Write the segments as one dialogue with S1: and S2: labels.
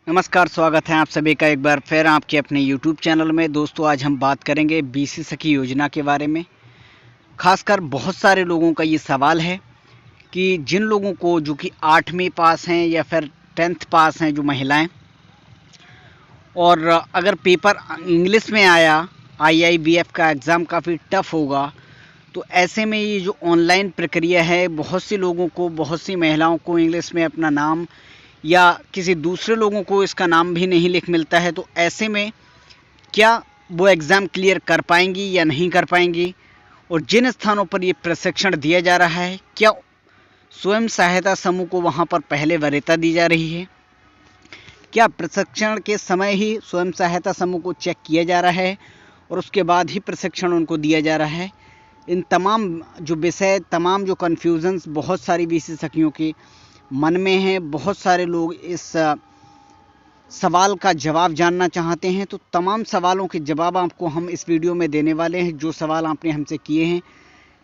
S1: नमस्कार, स्वागत है आप सभी का एक बार फिर आपके अपने YouTube चैनल में। दोस्तों, आज हम बात करेंगे बीसी सखी योजना के बारे में। खासकर बहुत सारे लोगों का ये सवाल है कि जिन लोगों को जो कि 8वीं पास हैं या फिर 10th पास हैं जो महिलाएं, और अगर पेपर इंग्लिश में आया, IIBF का एग्ज़ाम काफ़ी टफ होगा, तो ऐसे में ये जो ऑनलाइन प्रक्रिया है, बहुत से लोगों को, बहुत सी महिलाओं को इंग्लिश में अपना नाम या किसी दूसरे लोगों को इसका नाम भी नहीं लिख मिलता है। तो ऐसे में क्या वो एग्ज़ाम क्लियर कर पाएंगी या नहीं कर पाएंगी, और जिन स्थानों पर ये प्रशिक्षण दिया जा रहा है, क्या स्वयं सहायता समूह को वहाँ पर पहले वरीयता दी जा रही है, क्या प्रशिक्षण के समय ही स्वयं सहायता समूह को चेक किया जा रहा है और उसके बाद ही प्रशिक्षण उनको दिया जा रहा है। इन तमाम जो विषय, तमाम जो कन्फ्यूज़न्स बहुत सारी बीसी सखियों के मन में हैं, बहुत सारे लोग इस सवाल का जवाब जानना चाहते हैं। तो तमाम सवालों के जवाब आपको हम इस वीडियो में देने वाले हैं। जो सवाल आपने हमसे किए हैं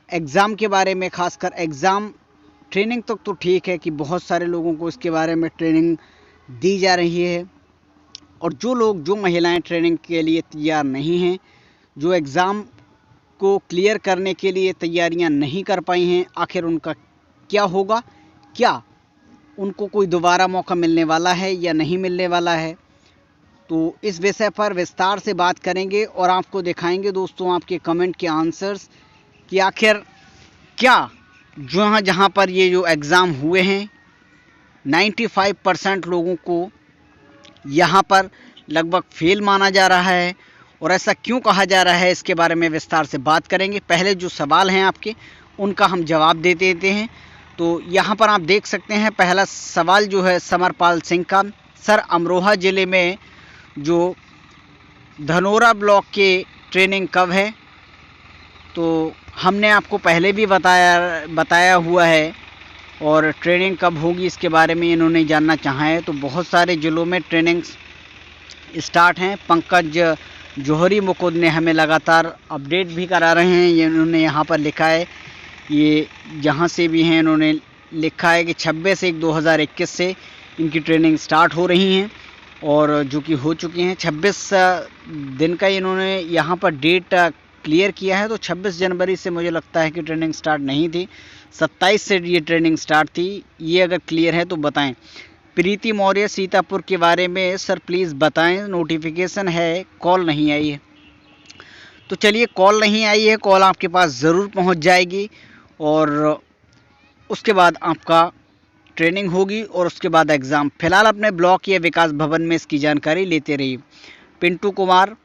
S1: एग्ज़ाम के बारे में, खासकर एग्ज़ाम ट्रेनिंग तक तो ठीक है कि बहुत सारे लोगों को इसके बारे में ट्रेनिंग दी जा रही है, और जो महिलाएं ट्रेनिंग के लिए तैयार नहीं हैं, जो एग्ज़ाम को क्लियर करने के लिए तैयारियां नहीं कर पाई हैं, आखिर उनका क्या होगा, क्या उनको कोई दोबारा मौका मिलने वाला है या नहीं मिलने वाला है। तो इस विषय पर विस्तार से बात करेंगे और आपको दिखाएंगे दोस्तों आपके कमेंट के आंसर्स कि आखिर क्या जहाँ पर ये जो एग्ज़ाम हुए हैं 95% लोगों को यहाँ पर लगभग फेल माना जा रहा है, और ऐसा क्यों कहा जा रहा है, इसके बारे में विस्तार से बात करेंगे। पहले जो सवाल हैं आपके, उनका हम जवाब दे देते हैं। तो यहाँ पर आप देख सकते हैं, पहला सवाल जो है समरपाल सिंह का, सर अमरोहा ज़िले में जो धनोरा ब्लॉक के ट्रेनिंग कब है? तो हमने आपको पहले भी बताया हुआ है, और ट्रेनिंग कब होगी इसके बारे में इन्होंने जानना चाहा है। तो बहुत सारे ज़िलों में ट्रेनिंग स्टार्ट हैं। पंकज जौहरी मुकुंद ने हमें लगातार अपडेट भी करा रहे हैं। ये इन्होंने यहाँ पर लिखा है, ये जहाँ से भी हैं इन्होंने लिखा है कि 26/1/2021 से इनकी ट्रेनिंग स्टार्ट हो रही हैं, और जो कि हो चुकी हैं। 26 दिन का इन्होंने यहाँ पर डेट क्लियर किया है। तो 26 जनवरी से मुझे लगता है कि ट्रेनिंग स्टार्ट नहीं थी, 27 से ये ट्रेनिंग स्टार्ट थी। ये अगर क्लियर है तो बताएं। प्रीति मौर्य सीतापुर के बारे में, सर प्लीज़ बताएं, नोटिफिकेशन है, कॉल नहीं आई है। तो चलिए, कॉल नहीं आई है, कॉल आपके पास ज़रूर पहुंच जाएगी, और उसके बाद आपका ट्रेनिंग होगी और उसके बाद एग्ज़ाम। फ़िलहाल अपने ब्लॉक या विकास भवन में इसकी जानकारी लेते रहिए। पिंटू कुमार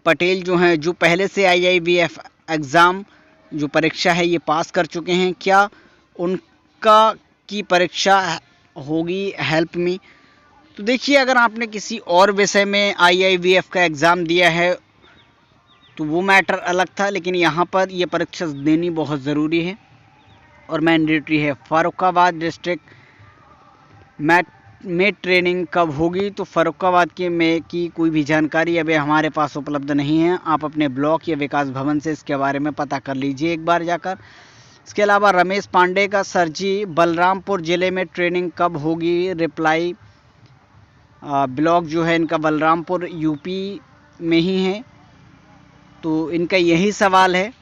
S1: पटेल जो हैं, जो पहले से IIBF एग्ज़ाम जो परीक्षा है ये पास कर चुके हैं, क्या उनका की परीक्षा होगी? Help me. तो देखिए, अगर आपने किसी और विषय में IIBF का एग्ज़ाम दिया है तो वो मैटर अलग था, लेकिन यहाँ पर ये परीक्षा देनी बहुत ज़रूरी है और मैंडेटरी है। फ़र्रुखाबाद डिस्ट्रिक्ट में ट्रेनिंग कब होगी? तो फ़र्रुखाबाद के में की कोई भी जानकारी अभी हमारे पास उपलब्ध नहीं है। आप अपने ब्लॉक या विकास भवन से इसके बारे में पता कर लीजिए एक बार जाकर। इसके अलावा रमेश पांडे का, सर जी बलरामपुर ज़िले में ट्रेनिंग कब होगी? रिप्लाई ब्लॉक जो है इनका बलरामपुर UP में ही है, तो इनका यही सवाल है।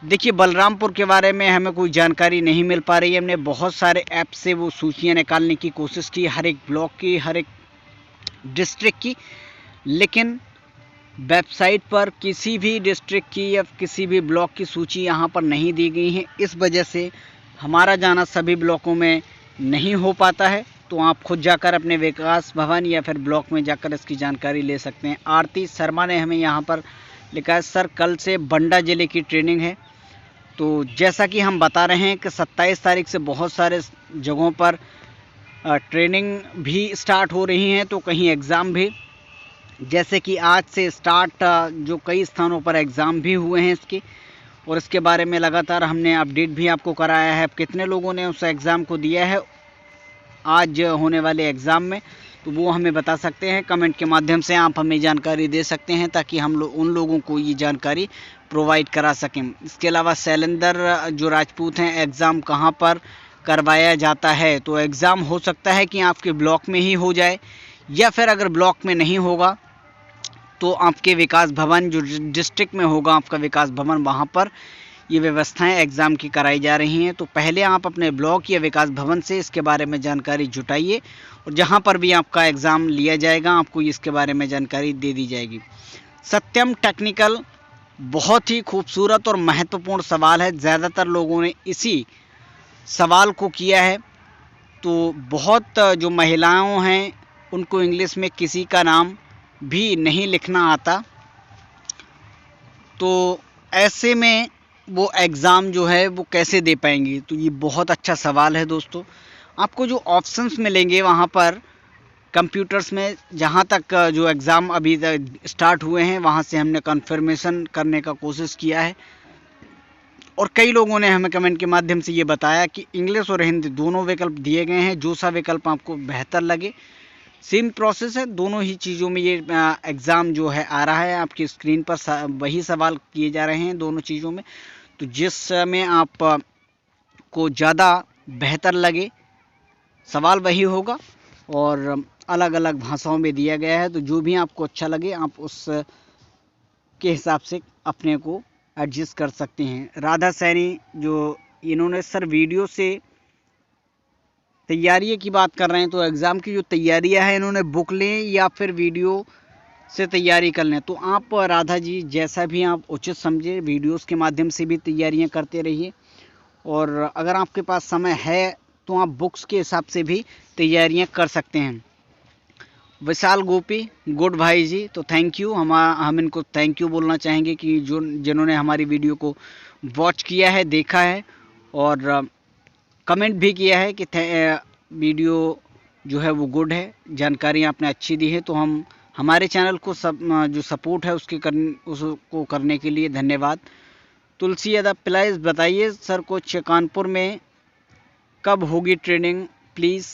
S1: देखिए, बलरामपुर के बारे में हमें कोई जानकारी नहीं मिल पा रही है। हमने बहुत सारे ऐप से वो सूचियाँ निकालने की कोशिश की, हर एक ब्लॉक की, हर एक डिस्ट्रिक्ट की, लेकिन वेबसाइट पर किसी भी डिस्ट्रिक्ट की या किसी भी ब्लॉक की सूची यहाँ पर नहीं दी गई है। इस वजह से हमारा जाना सभी ब्लॉकों में नहीं हो पाता है। तो आप खुद जाकर अपने विकास भवन या फिर ब्लॉक में जाकर इसकी जानकारी ले सकते हैं। आरती शर्मा ने हमें यहाँ पर लिखा है, सर कल से बंडा ज़िले की ट्रेनिंग है। तो जैसा कि हम बता रहे हैं कि 27 तारीख से बहुत सारे जगहों पर ट्रेनिंग भी स्टार्ट हो रही हैं, तो कहीं एग्ज़ाम भी, जैसे कि आज से स्टार्ट जो कई स्थानों पर एग्ज़ाम भी हुए हैं इसके, और इसके बारे में लगातार हमने अपडेट भी आपको कराया है। कितने लोगों ने उस एग्ज़ाम को दिया है आज होने वाले एग्ज़ाम में, तो वो हमें बता सकते हैं। कमेंट के माध्यम से आप हमें जानकारी दे सकते हैं, ताकि हम उन लोगों को ये जानकारी प्रोवाइड करा सकें। इसके अलावा शैलेंद्र जो राजपूत हैं, एग्ज़ाम कहाँ पर करवाया जाता है? तो एग्ज़ाम हो सकता है कि आपके ब्लॉक में ही हो जाए, या फिर अगर ब्लॉक में नहीं होगा तो आपके विकास भवन जो डिस्ट्रिक्ट में होगा आपका विकास भवन, वहाँ पर ये व्यवस्थाएं एग्ज़ाम की कराई जा रही हैं। तो पहले आप अपने ब्लॉक या विकास भवन से इसके बारे में जानकारी जुटाइए और जहाँ पर भी आपका एग्ज़ाम लिया जाएगा आपको इसके बारे में जानकारी दे दी जाएगी। सत्यम टेक्निकल बहुत ही खूबसूरत और महत्वपूर्ण सवाल है, ज़्यादातर लोगों ने इसी सवाल को किया है। तो बहुत जो महिलाओं हैं उनको इंग्लिश में किसी का नाम भी नहीं लिखना आता, तो ऐसे में वो एग्ज़ाम जो है वो कैसे दे पाएंगी। तो ये बहुत अच्छा सवाल है दोस्तों। आपको जो ऑप्शंस मिलेंगे वहाँ पर कंप्यूटर्स में, जहाँ तक जो एग्ज़ाम अभी स्टार्ट हुए हैं वहाँ से हमने कन्फर्मेशन करने का कोशिश किया है और कई लोगों ने हमें कमेंट के माध्यम से ये बताया कि इंग्लिश और हिंदी दोनों विकल्प दिए गए हैं, जो सा विकल्प आपको बेहतर लगे। सेम प्रोसेस है, दोनों ही चीज़ों में ये एग्ज़ाम जो है आ रहा है आपकी स्क्रीन पर, वही सवाल किए जा रहे हैं दोनों चीज़ों में। तो जिस में आप को ज़्यादा बेहतर लगे सवाल वही होगा और अलग अलग भाषाओं में दिया गया है। तो जो भी आपको अच्छा लगे आप उस के हिसाब से अपने को एडजस्ट कर सकते हैं। राधा सैनी जो इन्होंने सर वीडियो से तैयारी की बात कर रहे हैं, तो एग्ज़ाम की जो तैयारियां हैं इन्होंने बुक लें या फिर वीडियो से तैयारी कर लें। तो आप राधा जी जैसा भी आप उचित समझे, वीडियोस के माध्यम से भी तैयारियां करते रहिए और अगर आपके पास समय है तो आप बुक्स के हिसाब से भी तैयारियां कर सकते हैं। विशाल गोपी गुड भाई जी, तो थैंक यू। हम इनको थैंक यू बोलना चाहेंगे कि जिन्होंने हमारी वीडियो को वॉच किया है, देखा है और कमेंट भी किया है कि वीडियो जो है वो गुड है, जानकारी आपने अच्छी दी है। तो हम हमारे चैनल को जो सपोर्ट है उसको करने के लिए धन्यवाद। तुलसी यादव प्लीज़ बताइए सर कुछ कानपुर में कब होगी ट्रेनिंग प्लीज़।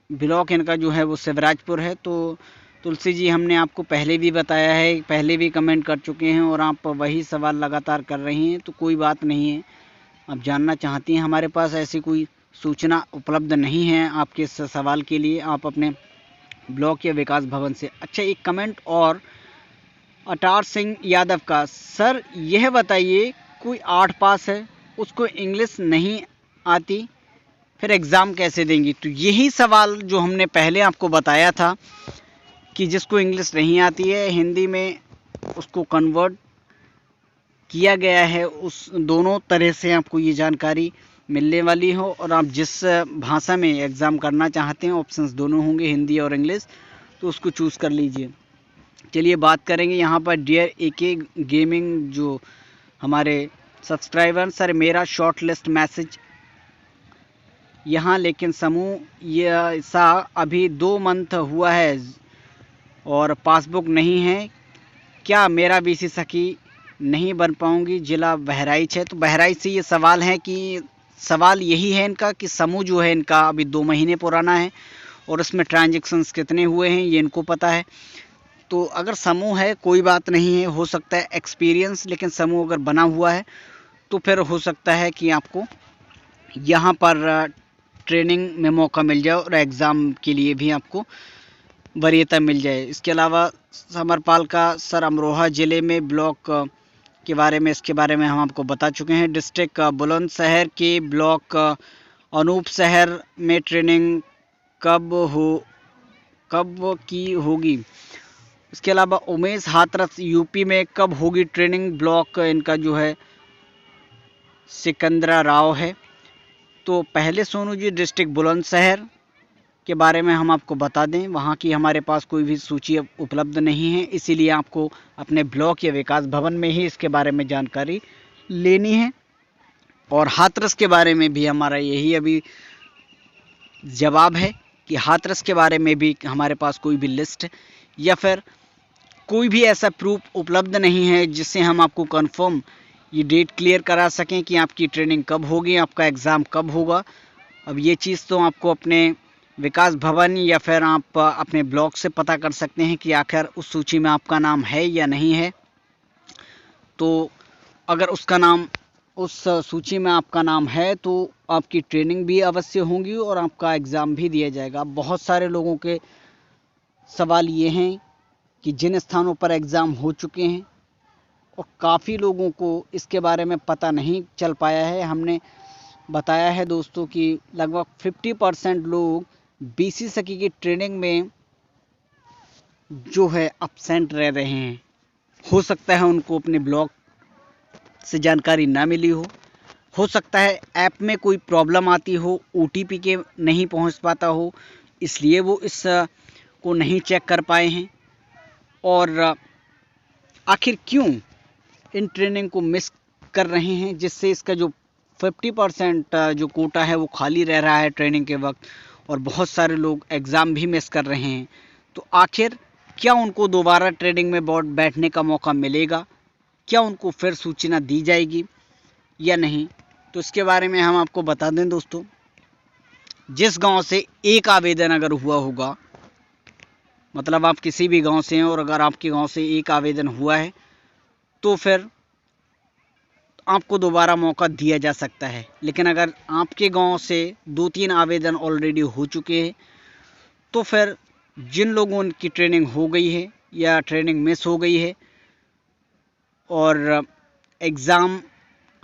S1: ब्लॉक इनका जो है वो शिवराजपुर है। तो तुलसी जी हमने आपको पहले भी बताया है, पहले भी कमेंट कर चुके हैं और आप वही सवाल लगातार कर रही हैं, तो कोई बात नहीं है। आप जानना चाहती हैं, हमारे पास ऐसी कोई सूचना उपलब्ध नहीं है आपके इस सवाल के लिए। आप अपने ब्लॉक या विकास भवन से। अच्छा, एक कमेंट और अटार सिंह यादव का, सर यह बताइए कोई 8 पास है उसको इंग्लिश नहीं आती फिर एग्ज़ाम कैसे देंगी। तो यही सवाल जो हमने पहले आपको बताया था कि जिसको इंग्लिश नहीं आती है हिंदी में उसको कन्वर्ट किया गया है, उस दोनों तरह से आपको ये जानकारी मिलने वाली हो और आप जिस भाषा में एग्ज़ाम करना चाहते हैं ऑप्शंस दोनों होंगे, हिंदी और इंग्लिश, तो उसको चूज़ कर लीजिए। चलिए बात करेंगे यहाँ पर डियर एके गेमिंग जो हमारे सब्सक्राइबर, सर मेरा शॉर्ट लिस्ट मैसेज यहाँ लेकिन समूह ये ऐसा अभी 2 मंथ हुआ है और पासबुक नहीं है, क्या मेरा बीसी सखी नहीं बन पाऊँगी, जिला बहराइच है। तो बहराइच से ये सवाल है कि सवाल यही है इनका कि समूह जो है इनका अभी 2 महीने पुराना है और उसमें ट्रांजैक्शंस कितने हुए हैं ये इनको पता है। तो अगर समूह है कोई बात नहीं है, हो सकता है एक्सपीरियंस, लेकिन समूह अगर बना हुआ है तो फिर हो सकता है कि आपको यहाँ पर ट्रेनिंग में मौका मिल जाए और एग्ज़ाम के लिए भी आपको वरीयता मिल जाए। इसके अलावा समरपाल का, सर अमरोहा ज़िले में ब्लॉक के बारे में, इसके बारे में हम आपको बता चुके हैं। डिस्ट्रिक्ट बुलंदशहर के ब्लॉक अनूप शहर में ट्रेनिंग कब की होगी। इसके अलावा उमेश हाथरस यूपी में कब होगी ट्रेनिंग, ब्लॉक इनका जो है सिकंदरा राव है। तो पहले सोनू जी डिस्ट्रिक्ट बुलंदशहर के बारे में हम आपको बता दें, वहाँ की हमारे पास कोई भी सूची उपलब्ध नहीं है, इसीलिए आपको अपने ब्लॉक या विकास भवन में ही इसके बारे में जानकारी लेनी है। और हाथरस के बारे में भी हमारा यही अभी जवाब है कि हाथरस के बारे में भी हमारे पास कोई भी लिस्ट या फिर कोई भी ऐसा प्रूफ उपलब्ध नहीं है जिससे हम आपको कंफर्म ये डेट क्लियर करा सकें कि आपकी ट्रेनिंग कब होगी, आपका एग्ज़ाम कब होगा। अब ये चीज़ तो आपको अपने विकास भवन या फिर आप अपने ब्लॉक से पता कर सकते हैं कि आखिर उस सूची में आपका नाम है या नहीं है। तो अगर उस सूची में आपका नाम है तो आपकी ट्रेनिंग भी अवश्य होगी और आपका एग्ज़ाम भी दिया जाएगा। बहुत सारे लोगों के सवाल ये हैं कि जिन स्थानों पर एग्ज़ाम हो चुके हैं और काफ़ी लोगों को इसके बारे में पता नहीं चल पाया है, हमने बताया है दोस्तों कि लगभग 50% लोग बीसी सखी की ट्रेनिंग में जो है अपसेंट रह रहे हैं। हो सकता है उनको अपने ब्लॉक से जानकारी ना मिली हो सकता है ऐप में कोई प्रॉब्लम आती हो, ओटीपी के नहीं पहुंच पाता हो, इसलिए वो इस को नहीं चेक कर पाए हैं। और आखिर क्यों इन ट्रेनिंग को मिस कर रहे हैं, जिससे इसका जो 50% जो कोटा है वो खाली रह रहा है ट्रेनिंग के वक्त, और बहुत सारे लोग एग्ज़ाम भी मिस कर रहे हैं। तो आखिर क्या उनको दोबारा ट्रेनिंग में बैठने का मौका मिलेगा, क्या उनको फिर सूचना दी जाएगी या नहीं, तो इसके बारे में हम आपको बता दें दोस्तों। जिस गांव से एक आवेदन अगर हुआ होगा, मतलब आप किसी भी गांव से हैं और अगर आपके गांव से एक आवेदन हुआ है तो फिर आपको दोबारा मौका दिया जा सकता है। लेकिन अगर आपके गांव से 2-3 आवेदन ऑलरेडी हो चुके हैं तो फिर जिन लोगों की ट्रेनिंग हो गई है या ट्रेनिंग मिस हो गई है और एग्ज़ाम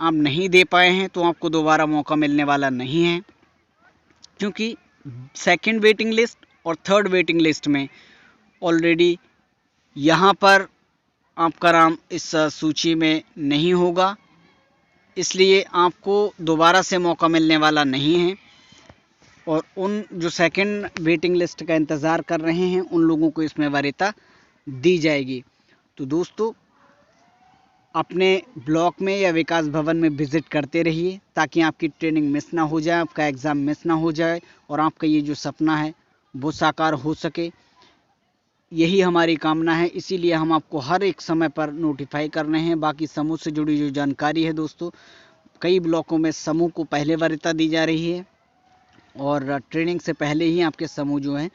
S1: आप नहीं दे पाए हैं तो आपको दोबारा मौका मिलने वाला नहीं है, क्योंकि सेकंड वेटिंग लिस्ट और थर्ड वेटिंग लिस्ट में ऑलरेडी यहाँ पर आपका नाम इस सूची में नहीं होगा, इसलिए आपको दोबारा से मौका मिलने वाला नहीं है। और उन जो सेकंड वेटिंग लिस्ट का इंतज़ार कर रहे हैं उन लोगों को इसमें वरीयता दी जाएगी। तो दोस्तों, अपने ब्लॉक में या विकास भवन में विज़िट करते रहिए ताकि आपकी ट्रेनिंग मिस ना हो जाए, आपका एग्ज़ाम मिस ना हो जाए और आपका ये जो सपना है वो साकार हो सके, यही हमारी कामना है। इसीलिए हम आपको हर एक समय पर नोटिफाई कर रहे हैं। बाकी समूह से जुड़ी जो जानकारी है दोस्तों, कई ब्लॉकों में समूह को पहले वरीयता दी जा रही है और ट्रेनिंग से पहले ही आपके समूह जो हैं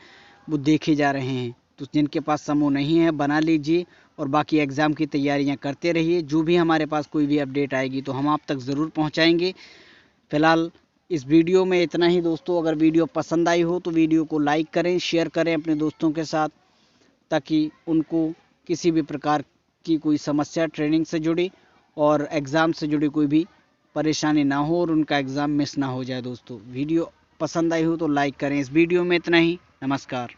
S1: वो देखे जा रहे हैं। तो जिनके पास समूह नहीं है बना लीजिए और बाकी एग्ज़ाम की तैयारियां करते रहिए। जो भी हमारे पास कोई भी अपडेट आएगी तो हम आप तक ज़रूर पहुंचाएंगे। फ़िलहाल इस वीडियो में इतना ही दोस्तों। अगर वीडियो पसंद आई हो तो वीडियो को लाइक करें, शेयर करें अपने दोस्तों के साथ, ताकि उनको किसी भी प्रकार की कोई समस्या ट्रेनिंग से जुड़ी और एग्ज़ाम से जुड़ी कोई भी परेशानी ना हो और उनका एग्ज़ाम मिस ना हो जाए। दोस्तों, वीडियो पसंद आई हो तो लाइक करें। इस वीडियो में इतना ही। नमस्कार।